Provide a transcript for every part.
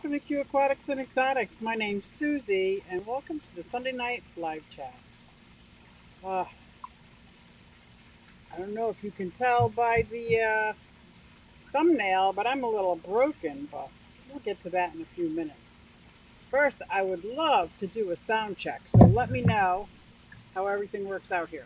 welcome to Q Aquatics and Exotics. My name's Susie, and welcome to the Sunday night live chat. Uh, I don't know if you can tell by the thumbnail, but I'm a little broken, but we'll get to that in a few minutes. First, I would love to do a sound check, so let me know how everything works out here.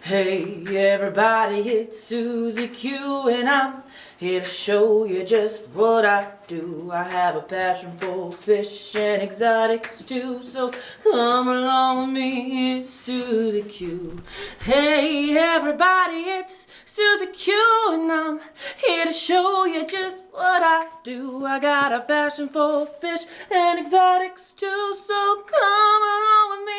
Hey everybody, it's Susie Q and I'm here to show you just what I do. I have a passion for fish and exotics too, so come along with me, it's Susie Q. Hey everybody, it's Susie Q and I'm here to show you just what I do. I got a passion for fish and exotics too, so come along with me,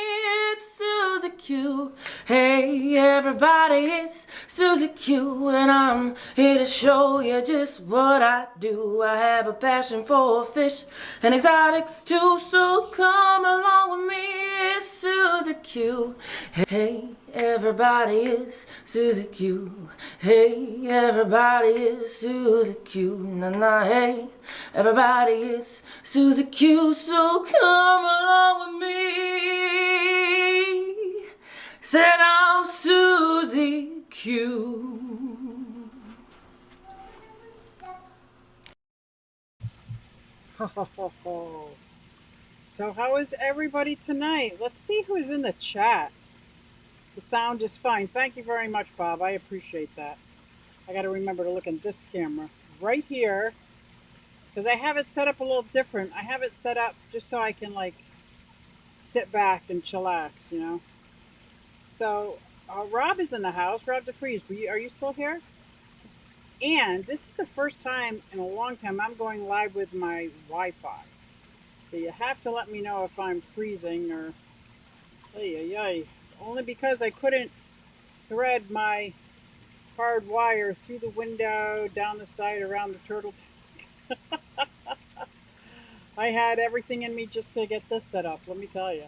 it's Susie Q. Hey everybody, it's Susie Q and I'm here to show you just what I do. I have a passion for fish and exotics too, so come along with me, it's Susie Q. Hey everybody, it's Susie Q. Hey everybody, it's Susie Q. Na na, hey everybody, it's Susie Q, so come along with me. Said I'm Susie Q. So, how is everybody tonight? Let's see who's in the chat. The sound is fine. Thank you very much, Bob. I appreciate that. I got to remember to look in this camera right here because I have it set up a little different. I have it set up just so I can like sit back and chillax, you know. So Rob is in the house. Rob DeFreeze, are you still here? And this is the first time in a long time I'm going live with my Wi-Fi. So you have to let me know if I'm freezing or only because I couldn't thread my hard wire through the window, down the side, around the turtle tank. I had everything in me just to get this set up, let me tell you.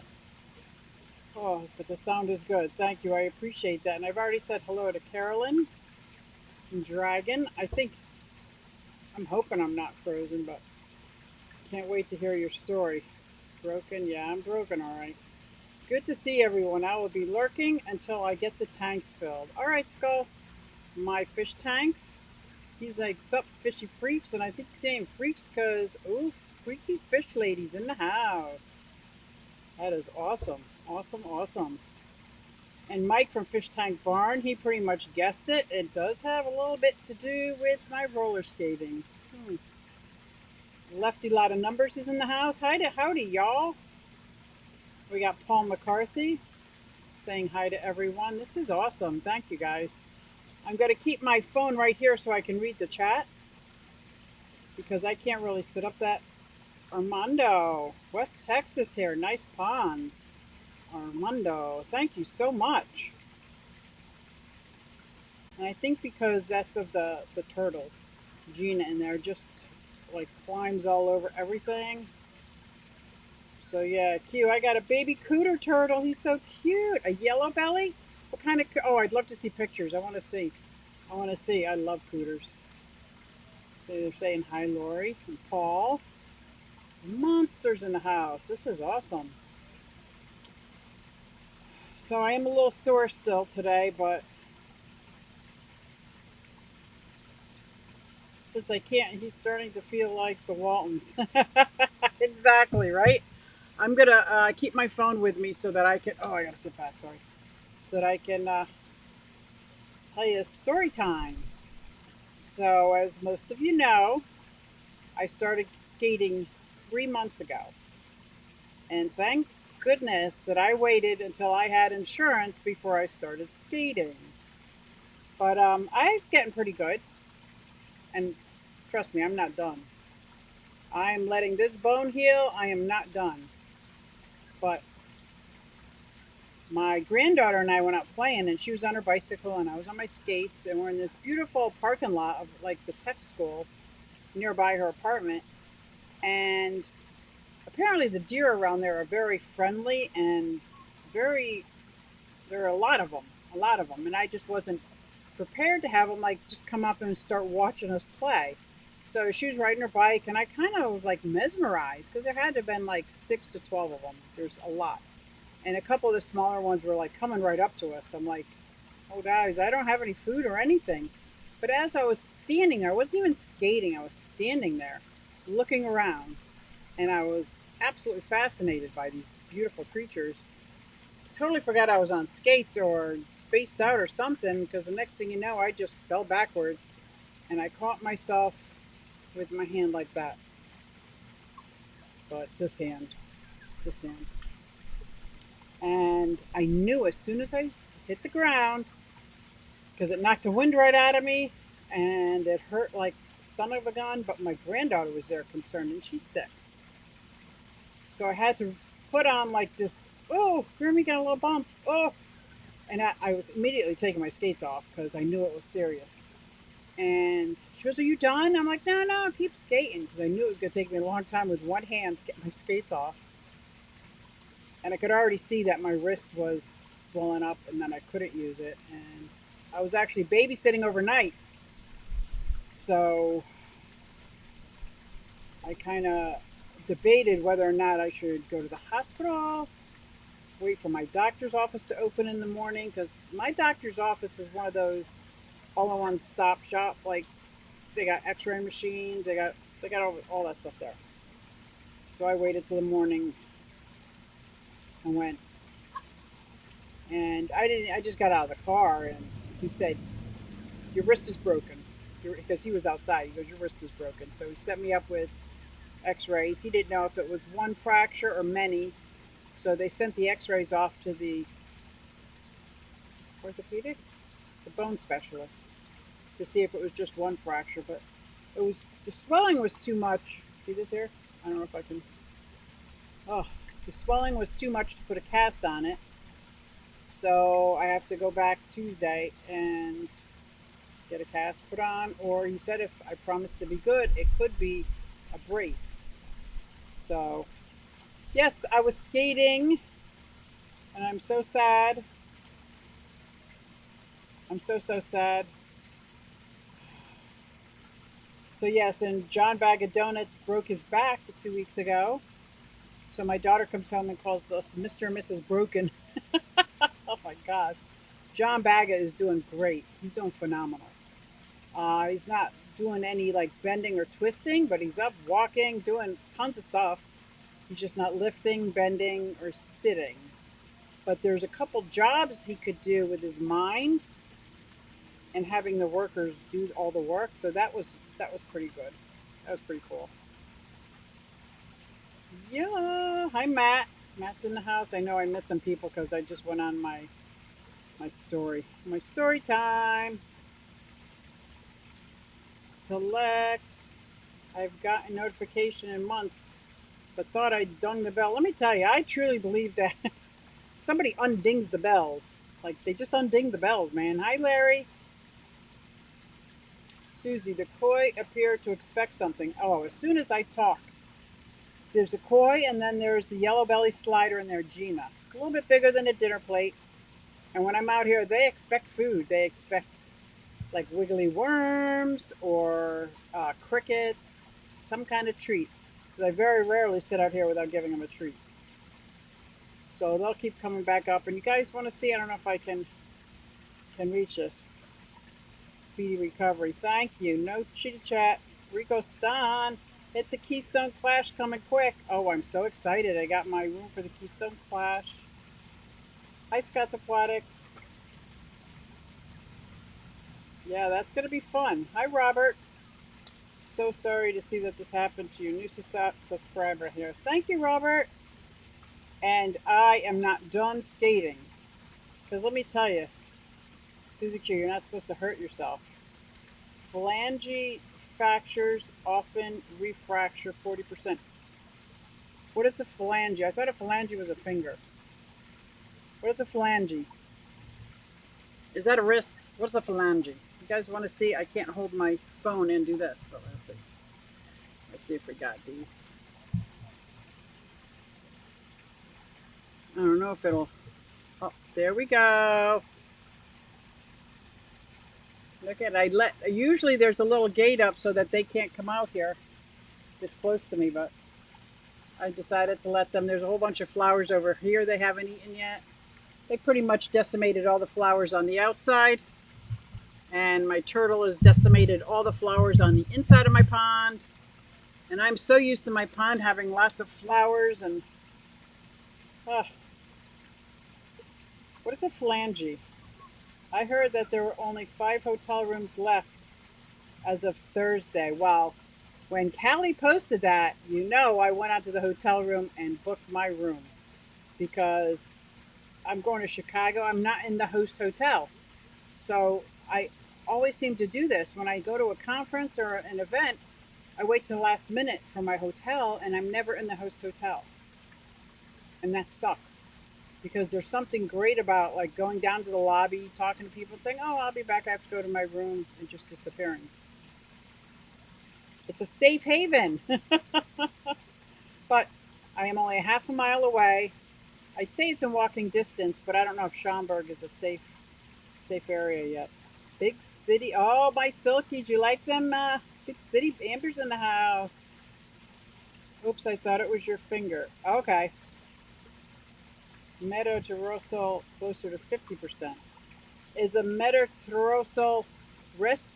Oh, but the sound is good. Thank you. I appreciate that. And I've already said hello to Carolyn and Dragon. I'm hoping I'm not frozen, but can't wait to hear your story. Broken? Yeah, I'm broken, all right. Good to see everyone. I will be lurking until I get the tanks filled. All right, Skull. My fish tanks. He's like, sup, fishy freaks. And I think he's saying freaks because, ooh, freaky fish ladies in the house. That is awesome. Awesome, awesome. And Mike from Fish Tank Barn, he pretty much guessed it. It does have a little bit to do with my roller skating. Lefty lot of numbers is in the house. Howdy, y'all. We got Paul McCarthy saying hi to everyone. This is awesome. Thank you, guys. I'm going to keep my phone right here so I can read the chat because I can't really sit up that. Armando, West Texas here. Nice pond. Armando, thank you so much. And I think because that's of the turtles. Gina in there just like climbs all over everything. So yeah, cute. I got a baby cooter turtle. He's so cute. A yellow belly? What kind of, oh, I'd love to see pictures. I want to see. I want to see. I love cooters. So they're saying hi, Lori and Paul. Monsters in the house. This is awesome. So I am a little sore still today, but since I can't, he's starting to feel like the Waltons. Exactly, right? I'm going to keep my phone with me so that I can, oh, I got to sit back, sorry. So that I can tell you a story time. So, as most of you know, I started skating 3 months ago. And thank goodness that I waited until I had insurance before I started skating. But I was getting pretty good. And trust me, I'm not done. I am letting this bone heal. I am not done. But my granddaughter and I went out playing, and she was on her bicycle, and I was on my skates, and we're in this beautiful parking lot of like the tech school nearby her apartment. And apparently, the deer around there are very friendly and very, there are a lot of them. And I just wasn't prepared to have them like just come up and start watching us play. So she was riding her bike, and I kind of was like mesmerized because there had to have been like 6 to 12 of them. There's a lot. And a couple of the smaller ones were like coming right up to us. I'm like, oh, guys, I don't have any food or anything. But as I was standing there, I wasn't even skating, I was standing there looking around, and I was absolutely fascinated by these beautiful creatures. Totally forgot I was on skates or spaced out or something because the next thing you know, I just fell backwards and I caught myself with my hand like that. But this hand. And I knew as soon as I hit the ground, because it knocked the wind right out of me and it hurt like son of a gun. But my granddaughter was there concerned, and she's 6. So I had to put on like this, oh, Grammy got a little bump. Oh, and I was immediately taking my skates off because I knew it was serious. And she goes, "Are you done?" I'm like, "No, no, keep skating," because I knew it was going to take me a long time with one hand to get my skates off. And I could already see that my wrist was swollen up and then I couldn't use it. And I was actually babysitting overnight. So I kind of debated whether or not I should go to the hospital, wait for my doctor's office to open in the morning, because my doctor's office is one of those all-in-one stop shop. Like they got X-ray machines, they got all that stuff there. So I waited till the morning and went, and I didn't. I just got out of the car, and he said, "Your wrist is broken," because he was outside. He goes, "Your wrist is broken." So he set me up with X-rays. He didn't know if it was one fracture or many, so they sent the X-rays off to the orthopedic, the bone specialist, to see if it was just one fracture. But it was the swelling was too much. See this here? I don't know if I can. Oh, the swelling was too much to put a cast on it. So I have to go back Tuesday and get a cast put on. Or he said if I promise to be good, it could be a brace. So yes, I was skating, and I'm so sad. I'm so sad. So yes, and John Bag of Donuts broke his back 2 weeks ago. So my daughter comes home and calls us Mr. and Mrs. Broken. Oh my gosh. John Baga is doing great. He's doing phenomenal. He's not doing any like bending or twisting, but he's up walking, doing tons of stuff. He's just not lifting, bending, or sitting. But there's a couple jobs he could do with his mind and having the workers do all the work. So that was pretty good. That was pretty cool. Yeah. Hi, Matt. Matt's in the house. I know I missed some people because I just went on my story. My story time. Select. I've gotten notification in months, but thought I'd dung the bell. Let me tell you, I truly believe that somebody undings the bells. Like they just unding the bells, man. Hi, Larry. Susie, the koi appear to expect something. Oh, as soon as I talk, there's a koi, and then there's the yellow belly slider, and their Gina. A little bit bigger than a dinner plate. And when I'm out here, they expect food. They expect like wiggly worms or crickets, some kind of treat. Because I very rarely sit out here without giving them a treat. So they'll keep coming back up. And you guys want to see? I don't know if I can reach this. Speedy recovery. Thank you. No chitty chat. Rico Stan. Hit the Keystone Clash coming quick. Oh, I'm so excited. I got my room for the Keystone Clash. Hi, Scott's Aquatics. Yeah, that's going to be fun. Hi, Robert. So sorry to see that this happened to you. New subscriber here. Thank you, Robert. And I am not done skating. Because let me tell you, Susie Q, you're not supposed to hurt yourself. Phalange fractures often refracture 40%. What is a phalange? I thought a phalange was a finger. What is a phalange? Is that a wrist? What's a phalange? You guys want to see? I can't hold my phone and do this. But let's see. Let's see if we got these. I don't know if it'll. Oh, there we go. Look at, usually there's a little gate up so that they can't come out here this close to me, but I decided to let them. There's a whole bunch of flowers over here they haven't eaten yet. They pretty much decimated all the flowers on the outside, and my turtle has decimated all the flowers on the inside of my pond. And I'm so used to my pond having lots of flowers and uh, what is a phalange? I heard that there were only 5 hotel rooms left as of Thursday. Well, when Callie posted that, I went out to the hotel room and booked my room because I'm going to Chicago. I'm not in the host hotel. So I always seem to do this. When I go to a conference or an event, I wait to the last minute for my hotel and I'm never in the host hotel. And that sucks because there's something great about like going down to the lobby, talking to people, saying, "Oh, I'll be back. I have to go to my room," and just disappearing. It's a safe haven, but I am only a half a mile away. I'd say it's in walking distance, but I don't know if Schaumburg is a safe area yet. Big city. Oh, my silkies, you like them? Big city. Amber's in the house. Oops, I thought it was your finger. Okay. Metatarsal closer to 50%. Is a metatarsal wrist?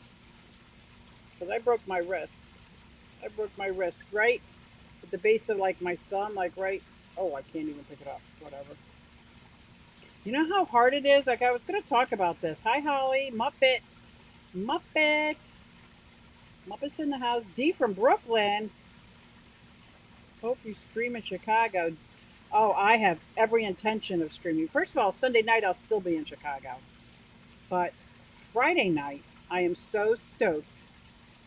Because I broke my wrist. I broke my wrist right at the base of like my thumb, like right. Oh, I can't even pick it up. Whatever. You know how hard it is? Like I was going to talk about this. Hi, Holly. Muppet. Muppet. Muppet's in the house. D from Brooklyn. Hope you stream in Chicago. Oh, I have every intention of streaming. First of all, Sunday night I'll still be in Chicago. But Friday night, I am so stoked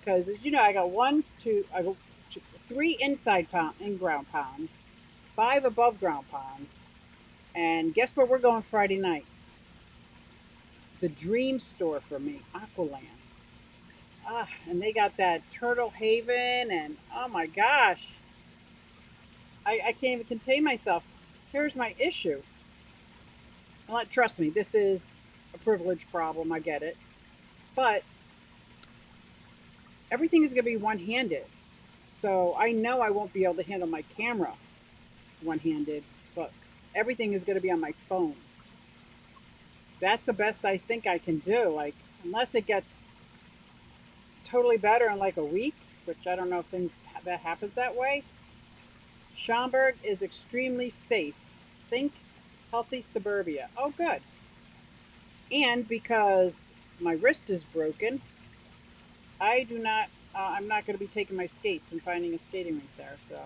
because, as you know, I got I got 3 inside in ground ponds, 5 above ground ponds, and guess where we're going Friday night? The Dream Store for me, Aqualand. Ah, and they got that Turtle Haven, and oh my gosh, I can't even contain myself. Here's my issue. And trust me, this is a privilege problem. I get it, but everything is going to be one-handed. So I know I won't be able to handle my camera one-handed, but everything is going to be on my phone. That's the best I think I can do. Like unless it gets totally better in like a week, which I don't know if things that happens that way. Schaumburg is extremely safe. Think healthy suburbia. Oh, good. And because my wrist is broken, I do not. I'm not going to be taking my skates and finding a skating rink there. So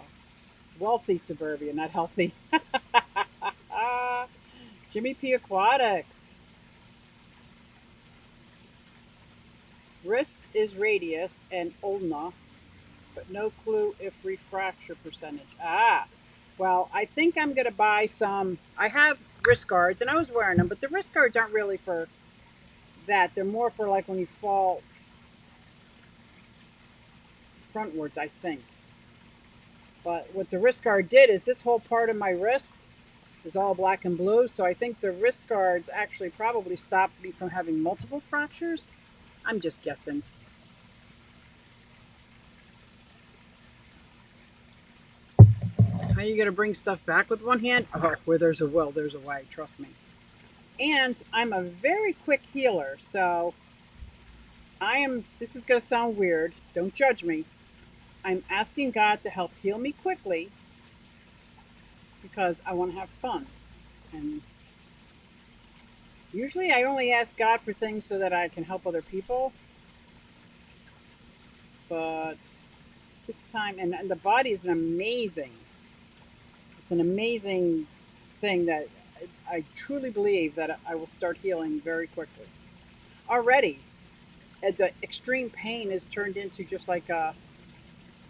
wealthy suburbia, not healthy. Jimmy P Aquatics. Wrist is radius and ulna, but no clue if refracture percentage. Well, I think I'm going to buy some. I have wrist guards, and I was wearing them, but the wrist guards aren't really for that. They're more for like when you fall frontwards, I think. But what the wrist guard did is this whole part of my wrist is all black and blue, so I think the wrist guards actually probably stopped me from having multiple fractures. I'm just guessing. How are you going to bring stuff back with one hand? Oh, where there's a will, there's a way, trust me. And I'm a very quick healer, so this is going to sound weird, don't judge me. I'm asking God to help heal me quickly because I want to have fun. And usually I only ask God for things so that I can help other people. But this time, and the body is it's an amazing thing that I truly believe that I will start healing very quickly. Already, the extreme pain is turned into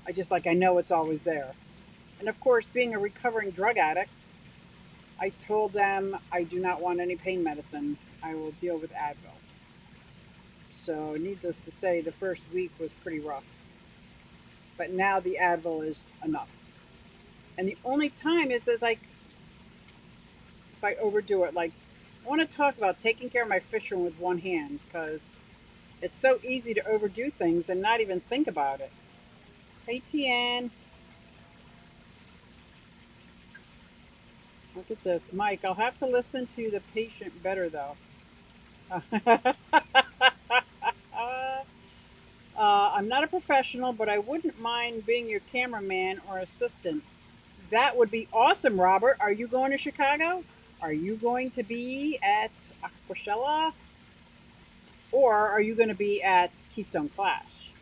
I know it's always there. And of course, being a recovering drug addict, I told them I do not want any pain medicine. I will deal with Advil. So, needless to say, the first week was pretty rough. But now the Advil is enough. And the only time is that, like, if I overdo it, like, I want to talk about taking care of my fish with one hand because It's so easy to overdo things and not even think about it. Hey, TN, look at this. Mike, I'll have to listen to the patient better, though. I'm not a professional, but I wouldn't mind being your cameraman or assistant. That would be awesome, Robert. Are you going to Chicago? Are you going to be at Aquashella? Or are you going to be at Keystone Clash?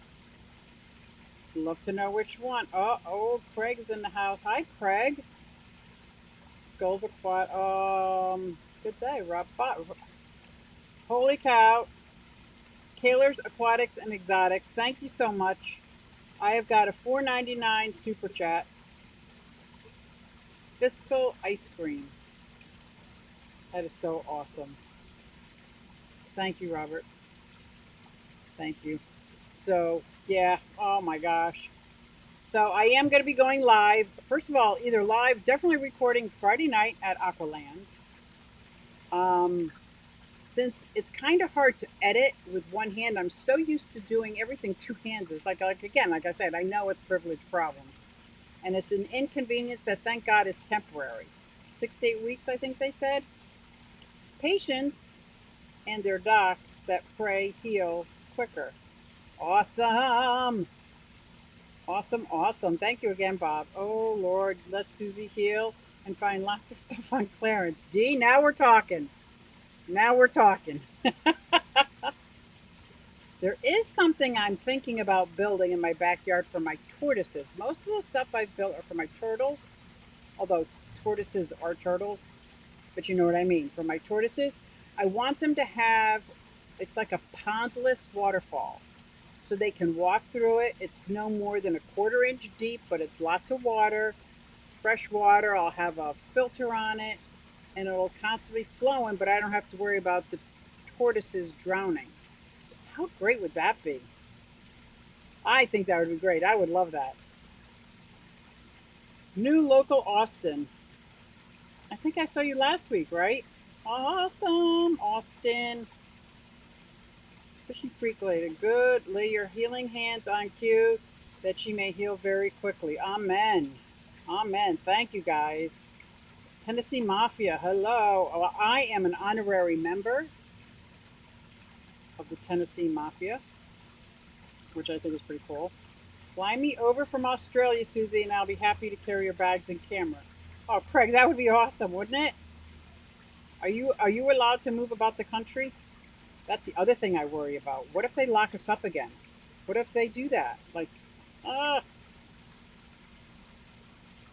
Love to know which one. Oh, Craig's in the house. Hi, Craig. Skulls are quiet. Good day, Rob. Holy cow. Kaler's Aquatics and Exotics. Thank you so much. I have got a $4.99 super chat. Fiscal ice cream. That is so awesome. Thank you, Robert. Thank you. So, yeah. Oh my gosh. So I am going to be going live. First of all, either live, definitely recording Friday night at Aqualand. Um, since it's kind of hard to edit with one hand, I'm so used to doing everything two hands. It's like again, like I said, I know it's privilege problems, and it's an inconvenience that thank God is temporary. 6 to 8 weeks, I think they said. Patients and their docs that pray heal quicker. Awesome. Awesome, awesome. Thank you again, Bob. Oh, Lord, let Susie heal and find lots of stuff on Clarence. D, now we're talking. Now we're talking. There is something I'm thinking about building in my backyard for my tortoises. Most of the stuff I've built are for my turtles, although tortoises are turtles, but you know what I mean. For my tortoises, I want them to have, it's like a pondless waterfall. So they can walk through it. It's no more than a quarter-inch deep, but it's lots of water, fresh water. I'll have a filter on it, and it'll constantly flowing, but I don't have to worry about the tortoises drowning. How great would that be? I think that would be great. I would love that. New local Austin. I think I saw you last week, right? Awesome, Austin. Fishing Creek lady. Good. Lay your healing hands on Q that she may heal very quickly. Amen. Amen. Thank you, guys. Tennessee Mafia. Hello. Well, I am an honorary member of the Tennessee Mafia, which I think is pretty cool. Fly me over from Australia, Susie, and I'll be happy to carry your bags and camera. Oh, Craig, that would be awesome, wouldn't it? Are you allowed to move about the country? That's the other thing I worry about. What if they lock us up again? What if they do that? Like, uh,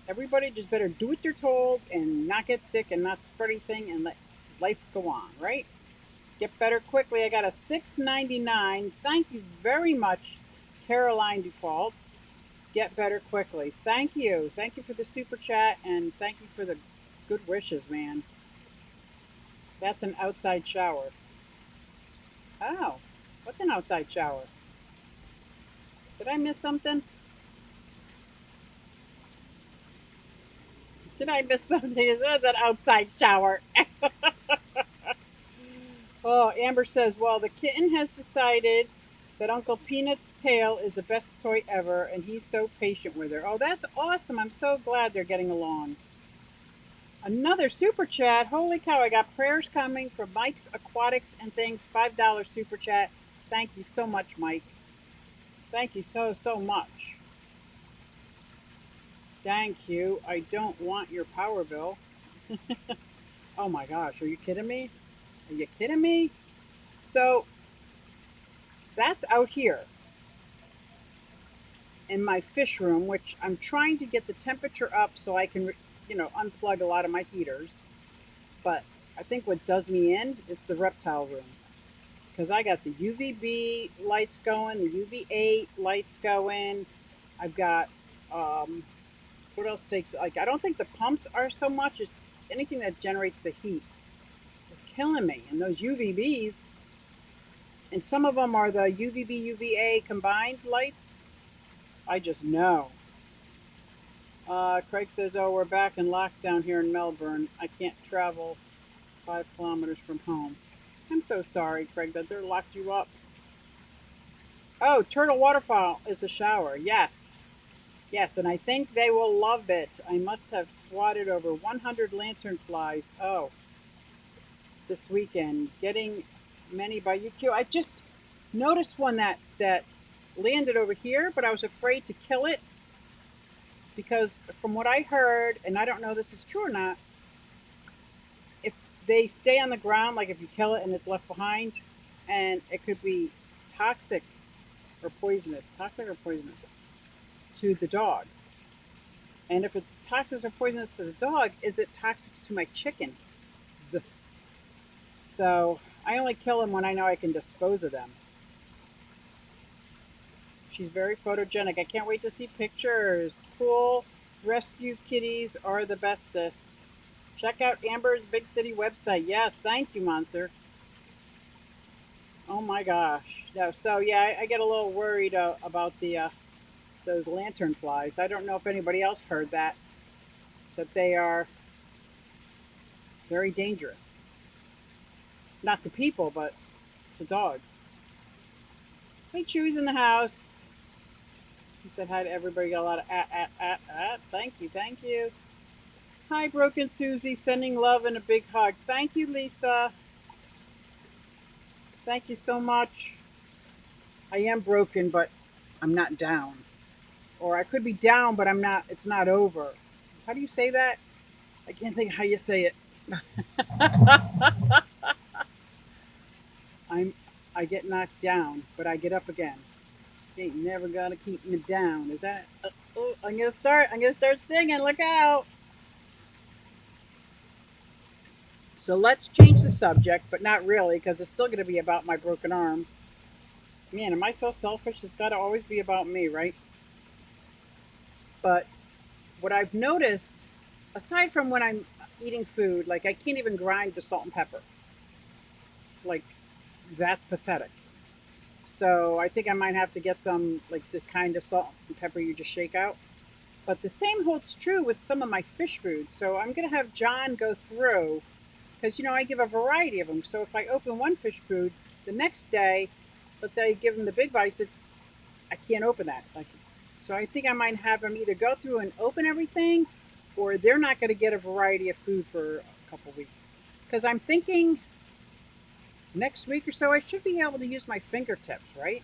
everybody just better do what they're told and not get sick and not spread anything and let life go on, right? Get better quickly. I got a $6.99. Thank you very much, Caroline Default. Get better quickly. Thank you. Thank you for the super chat and thank you for the good wishes, man. That's an outside shower. Oh, what's an outside shower? Did I miss something? Did I miss something? It was an outside shower. Oh, Amber says, well, the kitten has decided that Uncle Peanut's tail is the best toy ever, and he's so patient with her. Oh, that's awesome. I'm so glad they're getting along. Another super chat. Holy cow, I got prayers coming for Mike's Aquatics and Things. $5 super chat. Thank you so much, Mike. Thank you so much. Thank you. I don't want your power bill. Oh my gosh, are you kidding me? Are you kidding me? So that's out here in my fish room, which I'm trying to get the temperature up so I can, unplug a lot of my heaters. But I think what does me in is the reptile room because I got the UVB lights going, the UV8 lights going. I've got what else takes like I don't think the pumps are so much. It's anything that generates the heat. It's killing me. And those UVBs, and some of them are the UVB UVA combined lights. I just know. Craig says, "Oh, we're back in lockdown here in Melbourne. I can't travel 5 kilometers from home." I'm so sorry, Craig, that they're locked you up. Oh, Turtle Waterfall is a shower. Yes. Yes, and I think they will love it. I must have swatted over 100 lantern flies. Oh, this weekend, getting many by UQ. I just noticed one that landed over here, but I was afraid to kill it because from what I heard, and I don't know if this is true or not, if they stay on the ground, like if you kill it and it's left behind, and it could be toxic toxic or poisonous to the dog. And if it's toxic or poisonous to the dog, is it toxic to my chicken? So I only kill them when I know I can dispose of them. She's very photogenic. I can't wait to see pictures. Cool. Rescue kitties are the bestest. Check out Amber's Big City website. Yes, thank you, Monster. Oh my gosh. No, so yeah, I get a little worried about the those lantern flies. I don't know if anybody else heard that they are very dangerous. Not to people, but to dogs. Hey, Chewy's in the house. He said hi to everybody. Got a lot of at. Thank you, thank you. Hi, Broken Susie. Sending love and a big hug. Thank you, Lisa. Thank you so much. I am broken, but I'm not down. Or I could be down, but I'm not. It's not over. How do you say that? I can't think how you say it. I'm. I get knocked down, but I get up again. You ain't never gonna keep me down. Is that? Oh, I'm gonna start. I'm gonna start singing. Look out! So let's change the subject, but not really, because it's still gonna be about my broken arm. Man, am I so selfish? It's got to always be about me, right? But what I've noticed, aside from when I'm eating food, like I can't even grind the salt and pepper. Like that's pathetic. So I think I might have to get some like the kind of salt and pepper you just shake out. But the same holds true with some of my fish food. So I'm gonna have John go through because I give a variety of them. So if I open one fish food, the next day, let's say I give him the big bites, I can't open that. Like, so I think I might have them either go through and open everything, or they're not going to get a variety of food for a couple weeks. Because I'm thinking next week or so I should be able to use my fingertips, right?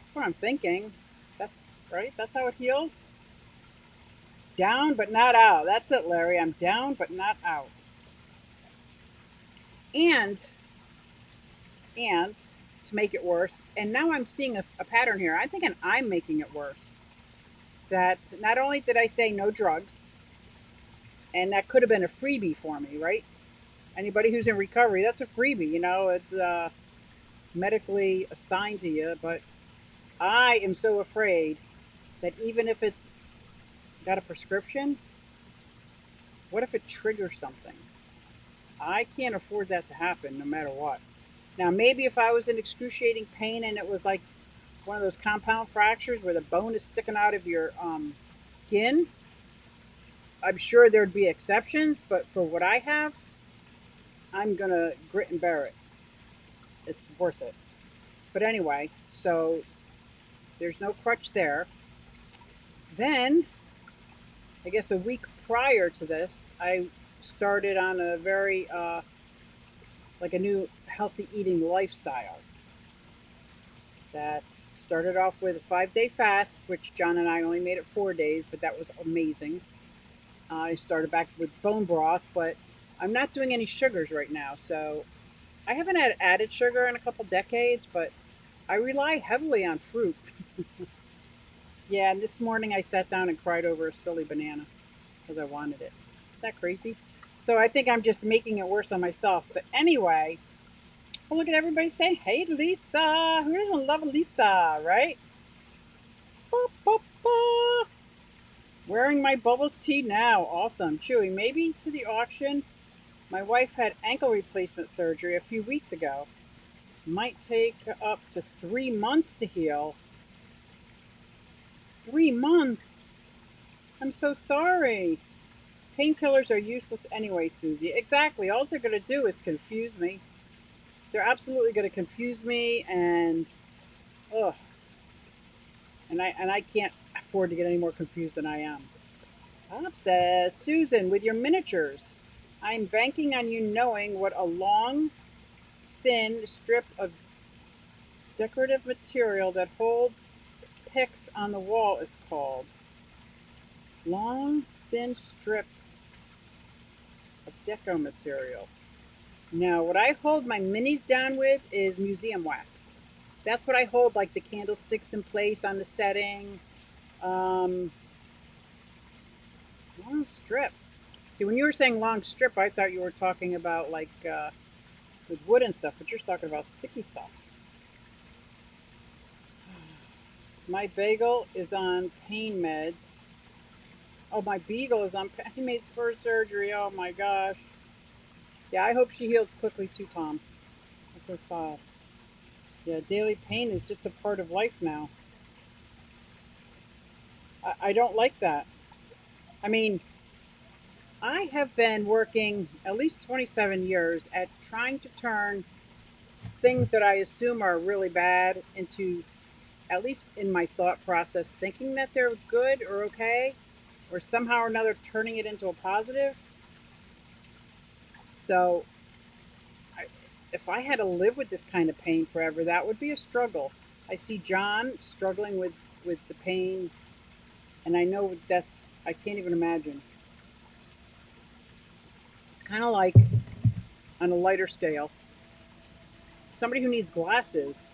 That's what I'm thinking. That's right. That's how it heals. Down but not out. That's it, Larry. I'm down but not out. And and to make it worse, and now I'm seeing a pattern here. I think I'm making it worse. That not only did I say no drugs, and that could have been a freebie for me, right? Anybody who's in recovery, that's a freebie. It's medically assigned to you. But I am so afraid that even if it's got a prescription, what if it triggers something? I can't afford that to happen no matter what. Now, maybe if I was in excruciating pain and it was like one of those compound fractures where the bone is sticking out of your skin, I'm sure there'd be exceptions. But for what I have, I'm going to grit and bear it. It's worth it. But anyway, so there's no crutch there. Then, I guess a week prior to this, I started on a very, like a new healthy eating lifestyle that started off with a 5-day fast, which John and I only made it 4 days, but that was amazing. I started back with bone broth, but I'm not doing any sugars right now. So I haven't had added sugar in a couple decades, but I rely heavily on fruit. Yeah, and this morning I sat down and cried over a silly banana because I wanted it. Is that crazy? So I think I'm just making it worse on myself. But anyway, well, look at everybody saying, hey, Lisa. Who doesn't love Lisa, right? Ba, ba, ba. Wearing my Bubbles tee now. Awesome. Chewy, maybe to the auction. My wife had ankle replacement surgery a few weeks ago. Might take up to 3 months to heal. 3 months? I'm so sorry. Painkillers are useless anyway, Susie. Exactly. All they're going to do is confuse me. They're absolutely going to confuse me and, ugh. And I can't afford to get any more confused than I am. Bob says, Susan, with your miniatures, I'm banking on you knowing what a long, thin strip of decorative material that holds picks on the wall is called. Long, thin strip of deco material. Now, what I hold my minis down with is museum wax. That's what I hold, like the candlesticks in place on the setting. Um, Long strip. See, when you were saying long strip, I thought you were talking about like with wood and stuff, but you're talking about sticky stuff. My bagel is on pain meds. Oh, my beagle is on pain meds for surgery. Oh my gosh. Yeah, I hope she heals quickly too, Tom. That's so sad. Yeah, daily pain is just a part of life now. I don't like that. I mean, I have been working at least 27 years at trying to turn things that I assume are really bad into, at least in my thought process, thinking that they're good or okay, or somehow or another turning it into a positive. So, I, if I had to live with this kind of pain forever, that would be a struggle. I see John struggling with the pain, and I know I can't even imagine. It's kind of like on a lighter scale, somebody who needs glasses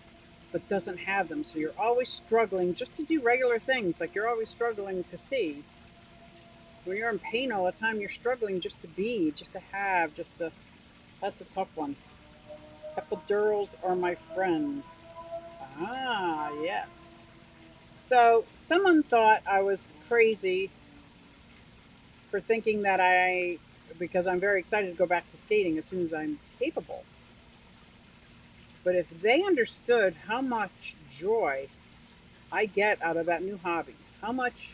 but doesn't have them. So you're always struggling just to do regular things, like you're always struggling to see. When you're in pain all the time, you're struggling just to be, just to have, just to. That's a tough one. Epidurals are my friend. Ah, yes. So someone thought I was crazy for thinking that because I'm very excited to go back to skating as soon as I'm capable. But if they understood how much joy I get out of that new hobby, how much,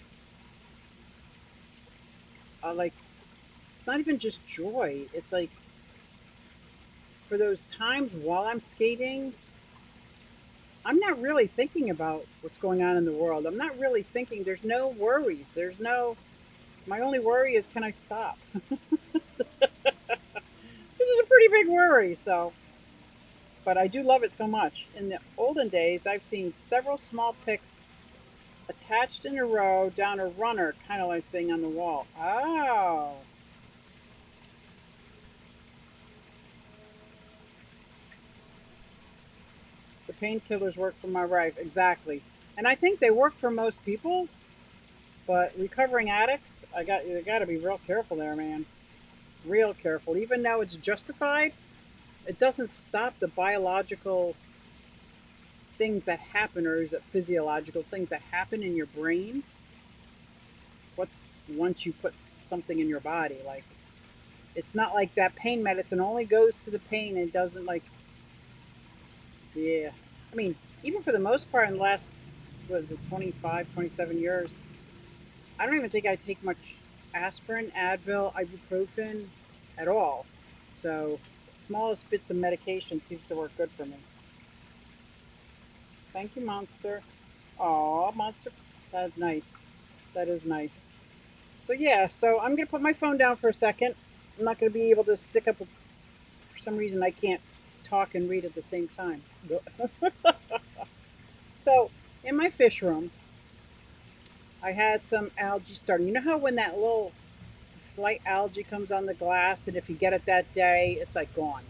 like, it's not even just joy. It's like for those times while I'm skating, I'm not really thinking about what's going on in the world. I'm not really thinking, there's no worries. My only worry is, can I stop? This is a pretty big worry. So, but I do love it so much. In the olden days, I've seen several small picks attached in a row down a runner kind of like thing on the wall. Oh, the painkillers work for my wife. Exactly. And I think they work for most people, but recovering addicts, you got to be real careful there, man. Real careful. Even though it's justified, it doesn't stop the biological things that happen, or is it physiological things that happen in your brain. What's once you put something in your body, like it's not like that pain medicine only goes to the pain and doesn't like, yeah. I mean, even for the most part in the last, what is it, 25, 27 years, I don't even think I take much aspirin, Advil, ibuprofen at all. So the smallest bits of medication seems to work good for me. Thank you, Monster. Aw, Monster. That's nice. That is nice. So yeah, so I'm gonna put my phone down for a second. I'm not gonna be able to stick up. For some reason, I can't talk and read at the same time. So in my fish room, I had some algae starting. You know how when that little slight algae comes on the glass, and if you get it that day, it's like gone.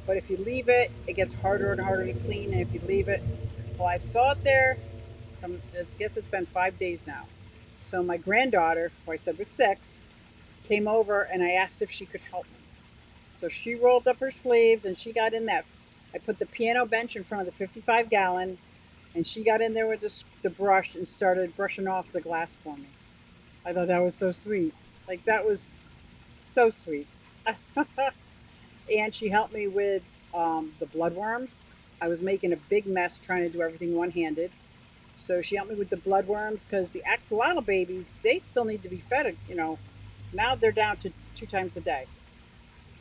But if you leave it, it gets harder and harder to clean. And if you leave it, well, I saw it there. I guess it's been 5 days now. So my granddaughter, who I said was 6, came over and I asked if she could help me. So she rolled up her sleeves and she got in that. I put the piano bench in front of the 55-gallon, and she got in there with the brush and started brushing off the glass for me. I thought that was so sweet. Like, that was so sweet. And she helped me with the bloodworms. I was making a big mess trying to do everything one handed. So she helped me with the bloodworms because the axolotl babies, they still need to be fed. Now they're down to 2 times a day.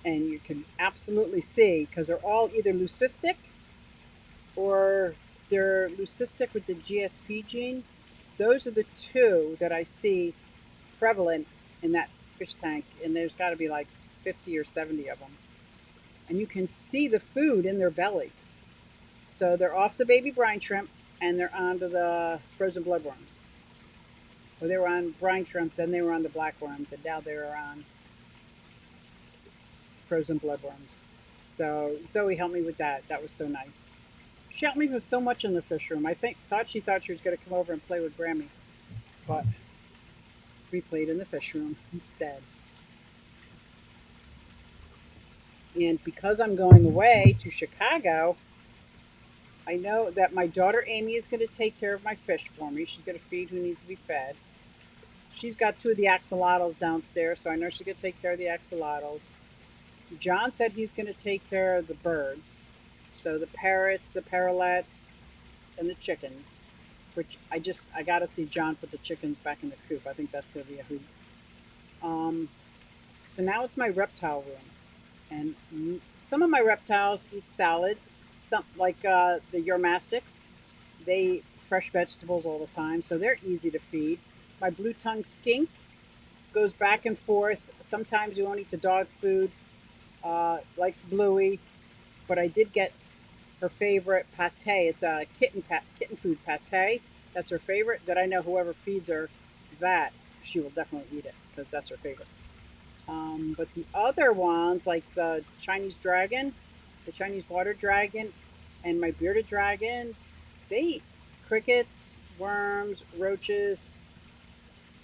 And you can absolutely see because they're all either leucistic or they're leucistic with the GSP gene. Those are the two that I see prevalent in that fish tank, and there's got to be like 50 or 70 of them. And you can see the food in their belly. So they're off the baby brine shrimp and they're onto the frozen bloodworms. Well, they were on brine shrimp, then they were on the blackworms, and now they're on frozen bloodworms. So Zoe helped me with that. That was so nice. She helped me with so much in the fish room. I think she thought she was going to come over and play with Grammy, but we played in the fish room instead. And because I'm going away to Chicago, I know that my daughter Amy is going to take care of my fish for me. She's going to feed who needs to be fed. She's got two of the axolotls downstairs, so I know she's going to take care of the axolotls. John said he's going to take care of the birds. So the parrots, the parrotlets, and the chickens. Which I got to see John put the chickens back in the coop. I think that's going to be a hoot. So now it's my reptile room. And some of my reptiles eat salads. Some like the Eurmastics, they eat fresh vegetables all the time, so they're easy to feed. My blue-tongued skink goes back and forth. Sometimes you won't eat the dog food. Likes Bluey, but I did get her favorite pate. It's a kitten food pate. That's her favorite. That I know whoever feeds her that, she will definitely eat it because that's her favorite. But the other ones, like the Chinese dragon, the Chinese water dragon, and my bearded dragons, they eat crickets, worms, roaches.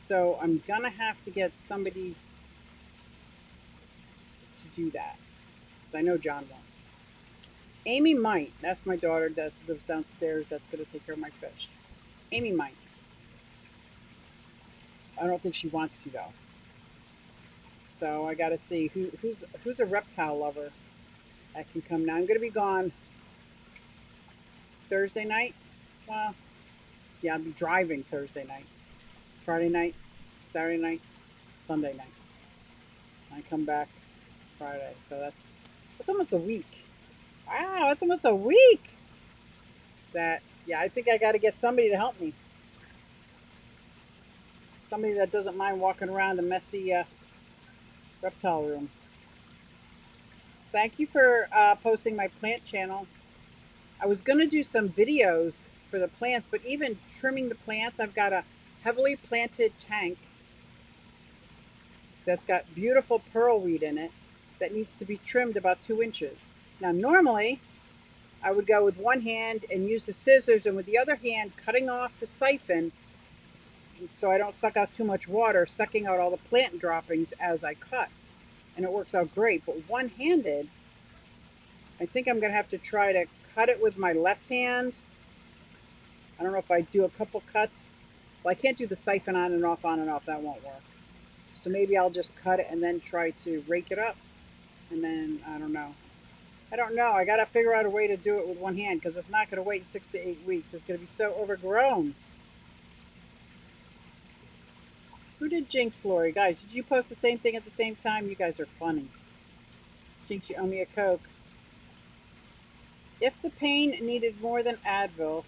So I'm gonna have to get somebody to do that. Because I know John won't. Amy might. That's my daughter that lives downstairs that's gonna take care of my fish. Amy might. I don't think she wants to though. So I gotta see who's a reptile lover that can come now. I'm gonna be gone Thursday night. Well, yeah, I'll be driving Thursday night, Friday night, Saturday night, Sunday night. I come back Friday, so that's almost a week. Wow, that's almost a week. That yeah, I think I got to get somebody to help me. Somebody that doesn't mind walking around a messy reptile room. Thank you for posting my plant channel. I was going to do some videos for the plants, but even trimming the plants, I've got a heavily planted tank that's got beautiful pearlweed in it that needs to be trimmed about 2 inches. Now, normally, I would go with one hand and use the scissors, and with the other hand, cutting off the siphon so I don't suck out too much water, sucking out all the plant droppings as I cut. And it works out great. But one-handed, I think I'm going to have to try to cut it with my left hand. I don't know if I do a couple cuts. Well, I can't do the siphon on and off, on and off. That won't work. So maybe I'll just cut it and then try to rake it up. And then, I don't know. I don't know. I got to figure out a way to do it with one hand because it's not going to wait 6 to 8 weeks. It's going to be so overgrown. Who did Jinx, Lori? Guys, did you post the same thing at the same time? You guys are funny. Jinx, you owe me a Coke. If the pain needed more than Advil,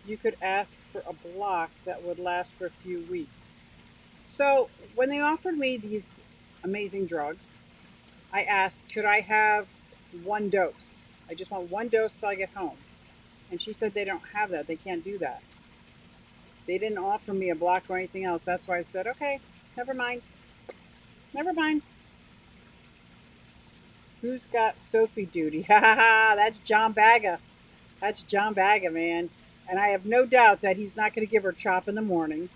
you could ask for a block that would last for a few weeks. So when they offered me these amazing drugs, I asked, could I have one dose? I just want one dose till I get home. And she said they don't have that. They can't do that. They didn't offer me a block or anything else. That's why I said, okay, never mind. Never mind. Who's got Sophie duty? Ha ha ha, that's John Bagga. That's John Bagga, man. And I have no doubt that he's not going to give her chop in the morning,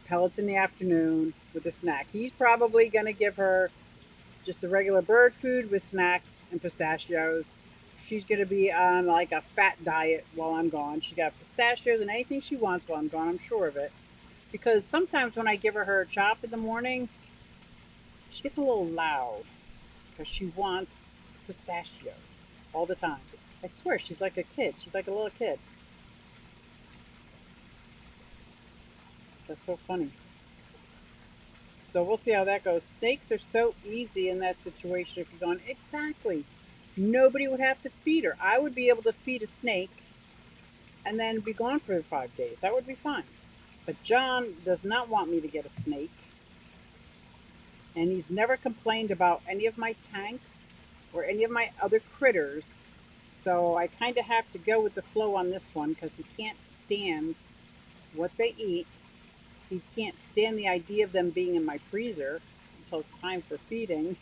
pellets in the afternoon with a snack. He's probably going to give her just the regular bird food with snacks and pistachios. She's going to be on like a fat diet while I'm gone. She's got pistachios and anything she wants while I'm gone, I'm sure of it. Because sometimes when I give her chop in the morning, she gets a little loud because she wants pistachios all the time. I swear, she's like a kid. She's like a little kid. That's so funny. So we'll see how that goes. Snakes are so easy in that situation if you're going, exactly. Nobody would have to feed her. I would be able to feed a snake and then be gone for 5 days. That would be fine. But John does not want me to get a snake, and he's never complained about any of my tanks or any of my other critters. So I kind of have to go with the flow on this one because he can't stand what they eat. He can't stand the idea of them being in my freezer until it's time for feeding.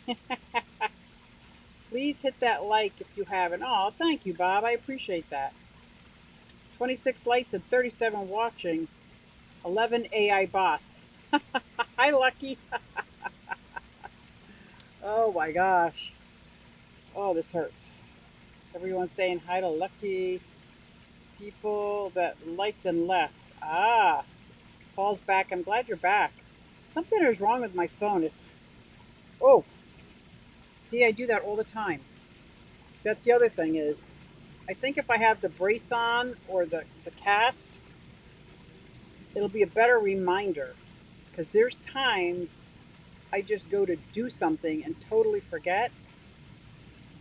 Please hit that like if you haven't. Oh, thank you, Bob. I appreciate that. 26 likes and 37 watching. 11 AI bots. Hi, Lucky. Oh my gosh. Oh, this hurts. Everyone's saying hi to Lucky. People that liked and left. Ah, Paul's back. I'm glad you're back. Something is wrong with my phone. Oh, see, I do that all the time. That's the other thing is, I think if I have the brace on or the cast, it'll be a better reminder. Because there's times I just go to do something and totally forget.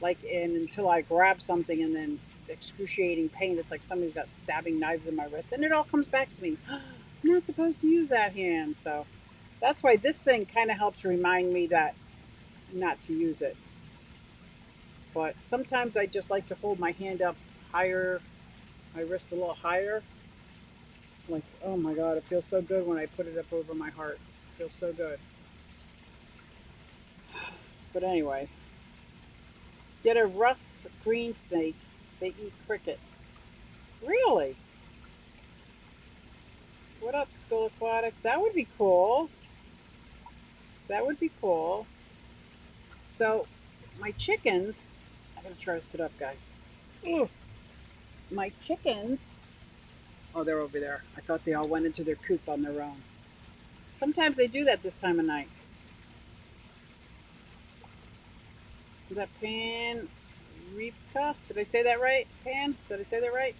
Like until I grab something and then excruciating pain. It's like somebody's got stabbing knives in my wrist, and it all comes back to me. I'm not supposed to use that hand, so that's why this thing kind of helps remind me that not to use it. But sometimes I just like to hold my hand up higher, my wrist a little higher. Like, oh my God, it feels so good when I put it up over my heart. It feels so good. But anyway, get a rough green snake. They eat crickets. Really? What up, School Aquatics? That would be cool. That would be cool. So, my chickens, I'm going to try to sit up, guys. Ugh. My chickens, oh, they're over there. I thought they all went into their coop on their own. Sometimes they do that this time of night. Is that Pan Reepka? Did I say that right? Pan? Did I say that right?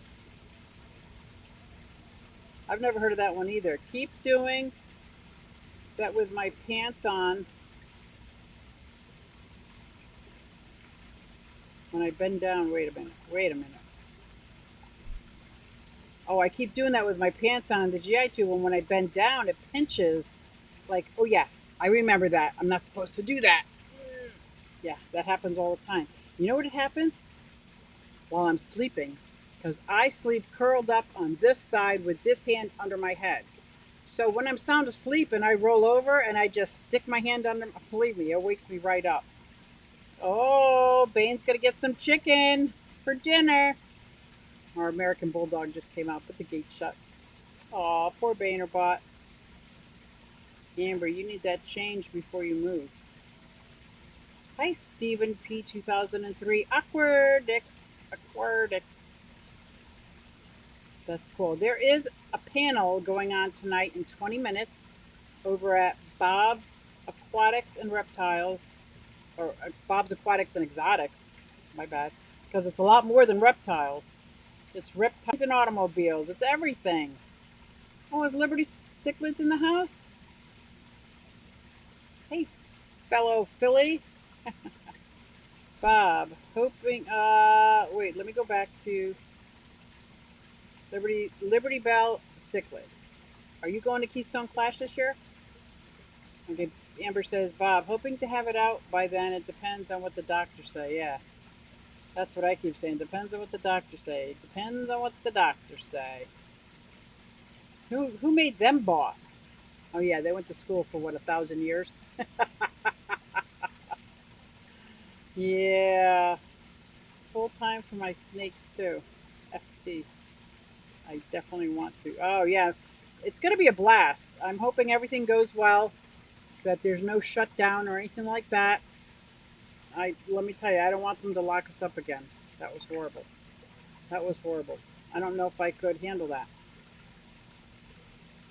I've never heard of that one either. Keep doing that with my pants on when I bend down. Wait a minute. Wait a minute. Oh, I keep doing that with my pants on the GI tube, and when I bend down, it pinches. Like, oh yeah, I remember that. I'm not supposed to do that. Yeah, that happens all the time. You know what it happens? While I'm sleeping, because I sleep curled up on this side with this hand under my head. So when I'm sound asleep and I roll over and I just stick my hand under, believe me, it wakes me right up. Oh, Bane's gonna get some chicken for dinner. Our American Bulldog just came out, put the gate shut. Aw, poor Bainerbot. Amber, you need that change before you move. Hi, Stephen P. 2003. Aquardix. Aquardix. That's cool. There is a panel going on tonight in 20 minutes over at Bob's Aquatics and Reptiles, or Bob's Aquatics and Exotics. My bad. Because it's a lot more than reptiles. It's reptiles and automobiles. It's everything. Oh, is Liberty Cichlids in the house? Hey, fellow Philly. Bob, hoping, wait, let me go back to Liberty Bell Cichlids. Are you going to Keystone Clash this year? Okay, Amber says, Bob, hoping to have it out by then. It depends on what the doctors say. Yeah, that's what I keep saying. Depends on what the doctors say. Depends on what the doctors say. Who made them boss? Oh yeah, they went to school for what, 1,000 years? Yeah, full time for my snakes too. FT. I definitely want to. Oh yeah, it's going to be a blast. I'm hoping everything goes well. That there's no shutdown or anything like that. I let me tell you, I don't want them to lock us up again. That was horrible. That was horrible. I don't know if I could handle that.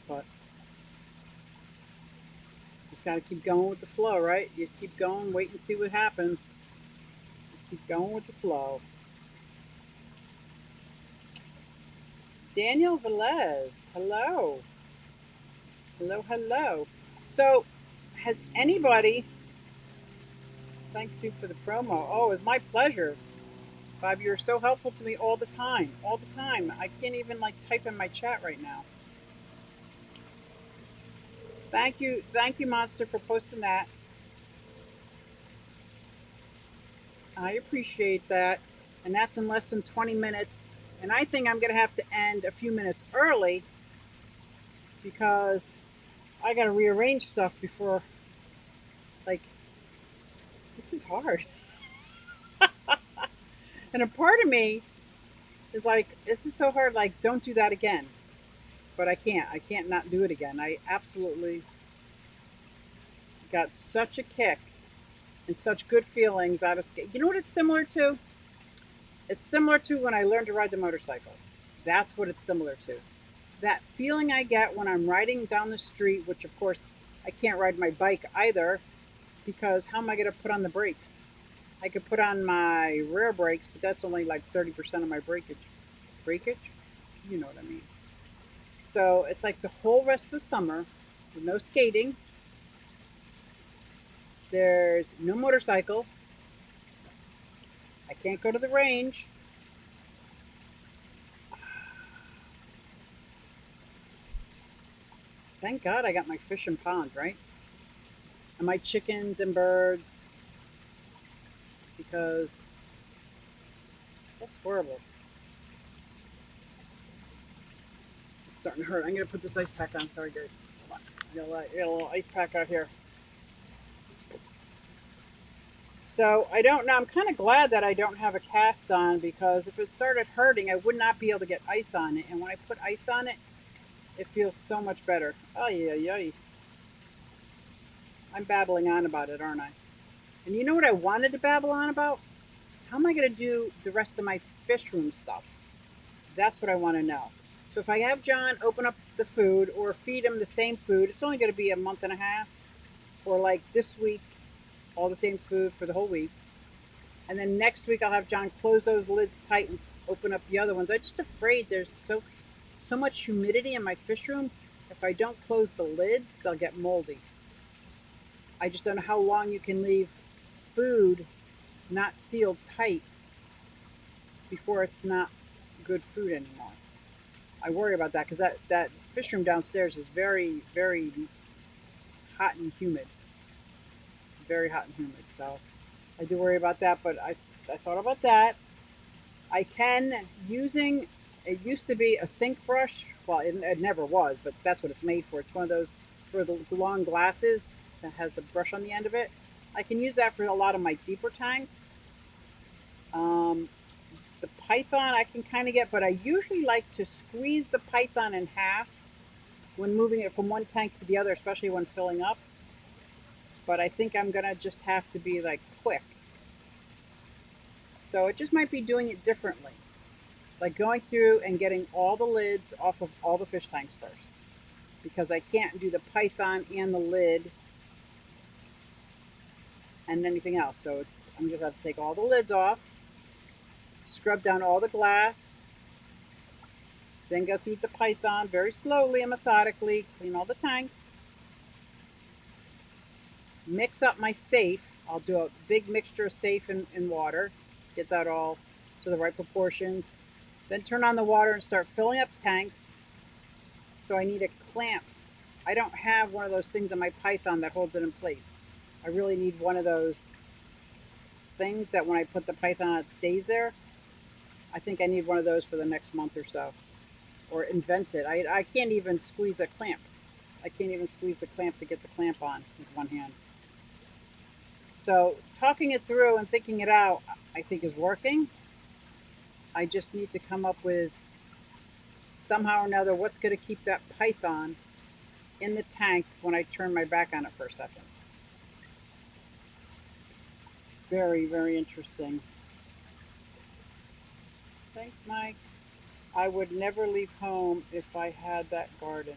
But just got to keep going with the flow, right? You keep going, wait and see what happens. Just keep going with the flow. Daniel Velez, hello. Hello, hello. So, has anybody, thanks you for the promo. Oh, it's my pleasure. Bob, you're so helpful to me all the time. All the time. I can't even like type in my chat right now. Thank you, Monster, for posting that. I appreciate that. And that's in less than 20 minutes. And I think I'm going to have to end a few minutes early because I got to rearrange stuff before, like, this is hard. And a part of me is like, this is so hard. Like, don't do that again. But I can't. I can't not do it again. I absolutely got such a kick and such good feelings out of skate. You know what it's similar to? It's similar to when I learned to ride the motorcycle. That's what it's similar to. That feeling I get when I'm riding down the street, which of course I can't ride my bike either because how am I going to put on the brakes? I could put on my rear brakes, but that's only like 30% of my breakage. Breakage? You know what I mean. So it's like the whole rest of the summer, with no skating. There's no motorcycle. I can't go to the range. Thank God I got my fish and pond, right? And my chickens and birds because that's horrible. It's starting to hurt. I'm going to put this ice pack on. Sorry, guys. Hold on. I got a little ice pack out here. So I don't know. I'm kind of glad that I don't have a cast on because if it started hurting, I would not be able to get ice on it. And when I put ice on it, it feels so much better. Oh, yeah, yeah. I'm babbling on about it, aren't I? And you know what I wanted to babble on about? How am I going to do the rest of my fish room stuff? That's what I want to know. So if I have John open up the food or feed him the same food, it's only going to be a month and a half. Or like this week, all the same food for the whole week. And then next week I'll have John close those lids tight and open up the other ones. I'm just afraid there's so much humidity in my fish room. If I don't close the lids, they'll get moldy. I just don't know how long you can leave food not sealed tight before it's not good food anymore. I worry about that because that fish room downstairs is very, very hot and humid. Very hot and humid. So I do worry about that, but I thought about that. I can using it used to be a sink brush. Well, it never was, but that's what it's made for. It's one of those for the long glasses that has a brush on the end of it. I can use that for a lot of my deeper tanks. Um, the python I can kind of get, but I usually like to squeeze the python in half when moving it from one tank to the other, especially when filling up. But I think I'm gonna just have to be like quick. So it just might be doing it differently. Like going through and getting all the lids off of all the fish tanks first. Because I can't do the python and the lid and anything else. So I'm just have to take all the lids off, scrub down all the glass, then go through the python very slowly and methodically, clean all the tanks, mix up my safe. I'll do a big mixture of safe and water, get that all to the right proportions. Then turn on the water and start filling up tanks. So I need a clamp. I don't have one of those things on my python that holds it in place. I really need one of those things that when I put the python on, it stays there. I think I need one of those for the next month or so. Or invent it. I can't even squeeze a clamp. I can't even squeeze the clamp to get the clamp on with one hand. So talking it through and thinking it out, I think is working. I just need to come up with somehow or another what's going to keep that python in the tank when I turn my back on it for a second. Very, very interesting. Thanks, Mike. I would never leave home if I had that garden.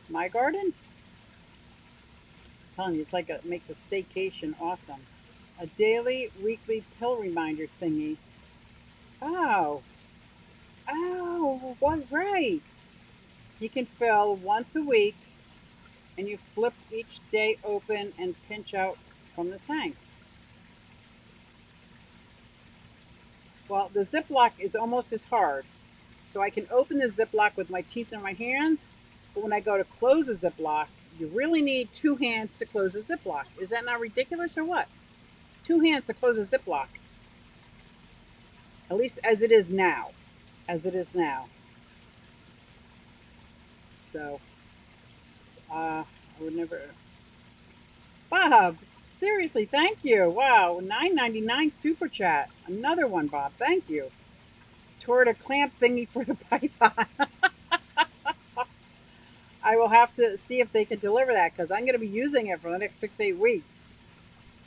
My garden? I'm telling you, it's like it makes a staycation awesome. A daily, weekly pill reminder thingy. Oh, oh, what right? You can fill once a week and you flip each day open and pinch out from the tanks. Well, the Ziploc is almost as hard. So I can open the Ziploc with my teeth in my hands, but when I go to close a Ziploc, you really need two hands to close a Ziploc. Is that not ridiculous or what? Two hands to close a Ziploc. At least as it is now. As it is now. So, I would never. Bob, seriously, thank you. Wow, $9.99 super chat. Another one, Bob. Thank you. Toward a clamp thingy for the python. I will have to see if they can deliver that because I'm going to be using it for the next 6 to 8 weeks.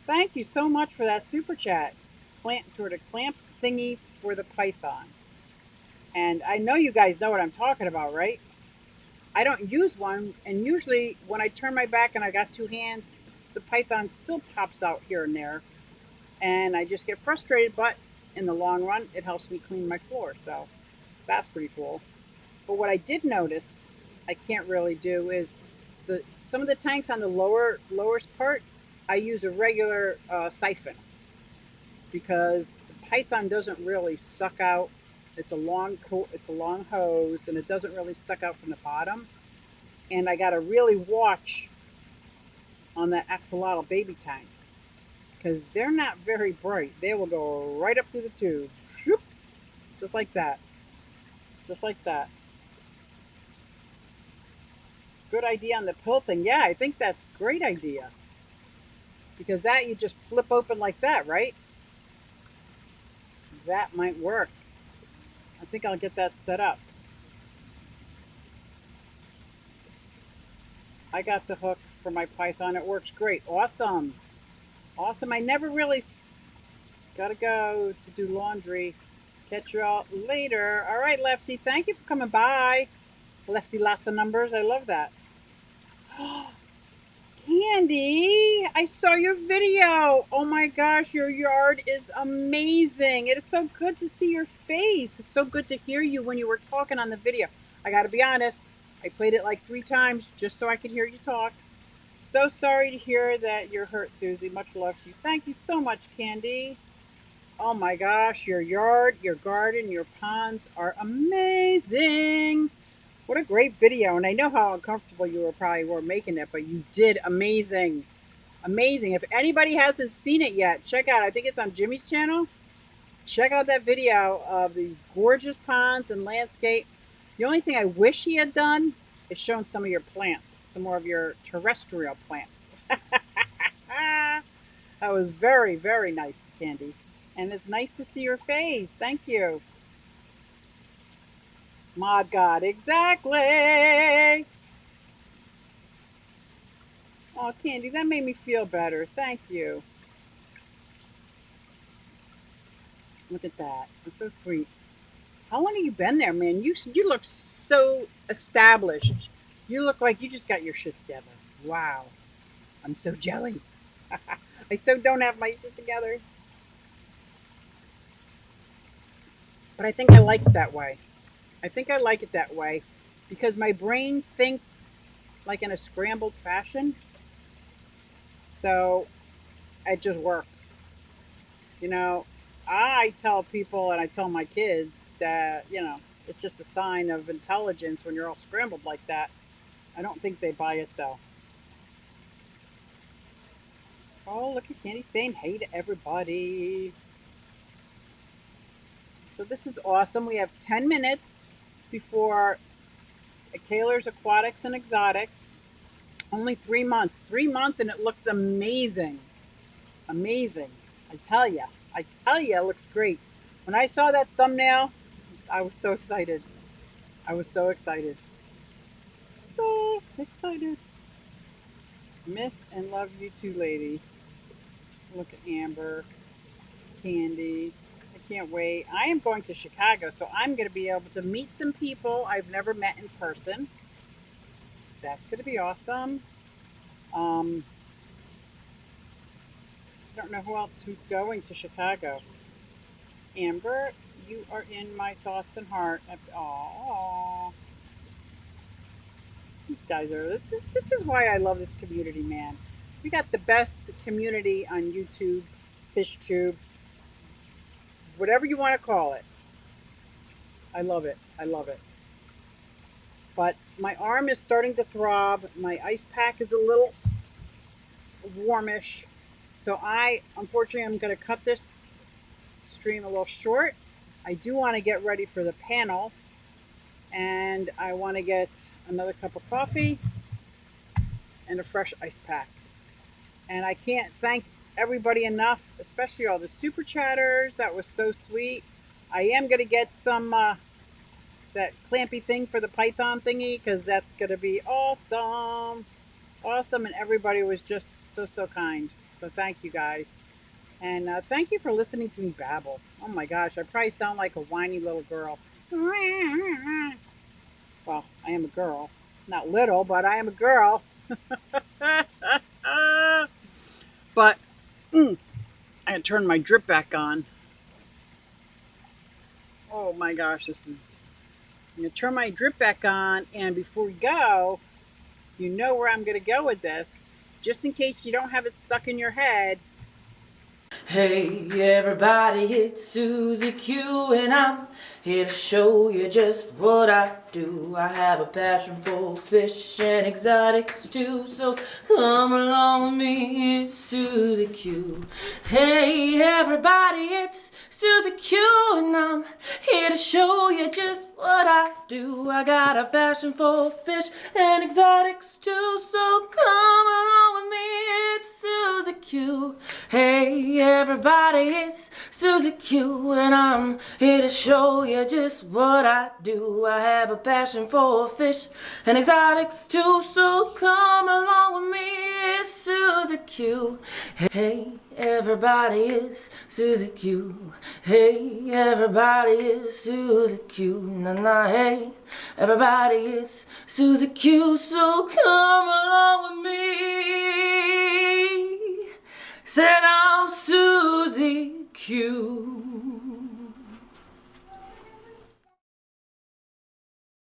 Thank you so much for that super chat. Toward a clamp thingy for the python. And I know you guys know what I'm talking about, right? I don't use one, and usually when I turn my back and I got two hands, the python still pops out here and there, and I just get frustrated. But in the long run, it helps me clean my floor, so that's pretty cool. But what I did notice, I can't really do is the some of the tanks on the lowest part, I use a regular siphon because the python doesn't really suck out. It's a long hose, and it doesn't really suck out from the bottom. And I got to really watch on that axolotl baby tank because they're not very bright. They will go right up through the tube, Shoop, just like that, just like that. Good idea on the pill thing. Yeah, I think that's a great idea because that you just flip open like that, right? That might work. I think I'll get that set up. I got the hook for my python. It works great. Awesome. Awesome. I never really gotta go to do laundry. Catch you all later. All right, Lefty. Thank you for coming by. Lefty, lots of numbers. I love that. Candy, I saw your video. Oh my gosh, your yard is amazing. It is so good to see your face. It's so good to hear you when you were talking on the video. I got to be honest, I played it like 3 times just so I could hear you talk. So sorry to hear that you're hurt, Susie. Much love to you. Thank you so much, Candy. Oh my gosh, your yard, your garden, your ponds are amazing. What a great video. And I know how uncomfortable you were making it, but you did amazing. Amazing. If anybody hasn't seen it yet, check out, I think it's on Jimmy's channel. Check out that video of these gorgeous ponds and landscape. The only thing I wish he had done is shown some of your plants, some more of your terrestrial plants. That was very, very nice, Candy. And it's nice to see your face. Thank you. Mod God, exactly. Oh, Candy, that made me feel better. Thank you. Look at that. It's so sweet. How long have you been there, man? You look so established. You look like you just got your shit together. Wow. I'm so jelly. I so don't have my shit together. But I think I like it that way. I think I like it that way because my brain thinks like in a scrambled fashion. So it just works. You know, I tell people and I tell my kids that, it's just a sign of intelligence when you're all scrambled like that. I don't think they buy it though. Oh, look at Candy saying hey to everybody. So this is awesome. We have 10 minutes before Kaler's Aquatics and Exotics. Only 3 months. 3 months and it looks amazing. Amazing. I tell you. I tell you, it looks great. When I saw that thumbnail, I was so excited. I was so excited. So excited. Miss and love you too, lady. Look at Amber, Candy. I can't wait. I am going to Chicago, so I'm going to be able to meet some people I've never met in person. That's going to be awesome. I don't know who's going to Chicago. Amber, you are in my thoughts and heart. Oh, These guys are. This is why I love this community, man. We got the best community on YouTube, FishTube, whatever you want to call it. I love it. I love it. But my arm is starting to throb. My ice pack is a little warmish. So unfortunately, I'm going to cut this stream a little short. I do want to get ready for the panel, and I want to get another cup of coffee and a fresh ice pack. And I can't thank everybody enough, especially all the super chatters. That was so sweet. I am going to get some that clampy thing for the python thingy because that's going to be awesome. Awesome. And everybody was just so kind. So thank you guys. And thank you for listening to me babble. Oh my gosh, I probably sound like a whiny little girl. Well, I am a girl. Not little, but I am a girl. But I turned my drip back on. Oh my gosh, I'm going to turn my drip back on. And before we go, you know where I'm going to go with this. Just in case you don't have it stuck in your head. Hey everybody, it's Susie Q and I'm here to show you just what I do. I have a passion for fish and exotics too, so come along with me, it's Susie Q. Hey everybody, it's Susie Q and I'm here to show you just what I do. I got a passion for fish and exotics too, so come along with me, it's Susie Q. Hey everybody, it's Susie Q and I'm here to show you just what I do. I have a passion for fish and exotics too, so come along with me, it's Susie Q. Hey everybody, it's Susie Q. Hey everybody, it's Susie Q. Nah nah, hey everybody, it's Susie Q, so come along with me. Said I'm Susie Q.